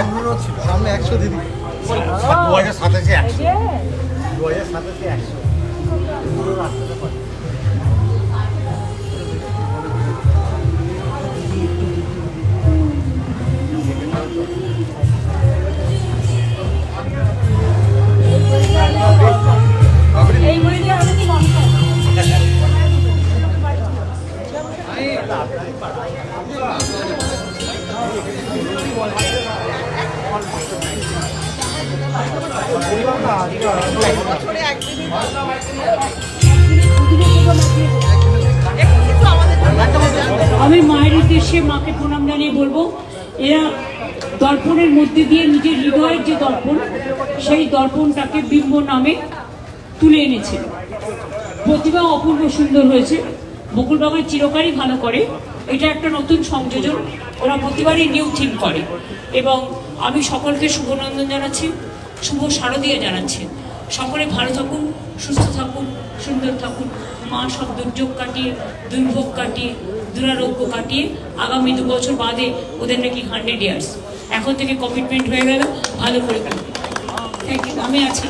অনুরোধ ছিল সামনে 100 দিদি 2027 100 আমি মায়ের উদ্দেশ্যে মাকে প্রণাম জানিয়ে বলবো, এরা দর্পণের মধ্যে দিয়ে নিজের হৃদয়ের যে দর্পণ, সেই দর্পণটাকে বিম্ব নামে তুলে এনেছে। প্রতিভা অপূর্ব সুন্দর হয়েছে। বকুলবাগান চিরকালই ভালো করে, এটা একটা নতুন সংযোজন, ওরা প্রতিবারই নিউ থিম করে। এবং আমি সকলকে শুভনন্দন জানাচ্ছি, শুভ শারদীয়া জানাচ্ছি। সকলে ভালো থাকুন, সুস্থ থাকুন, সুন্দর থাকুন। মা সব দুর্যোগ কাটিয়ে, দুর্ভোগ কাটিয়ে, দুরারোগ্য কাটিয়ে আগামী 2 বছর বাদে ওদের নাকি 100 ইয়ার্স, এখন থেকে কমিটমেন্ট হয়ে গেল, ভালো করে করবে। থ্যাংক ইউ, আমি আছি।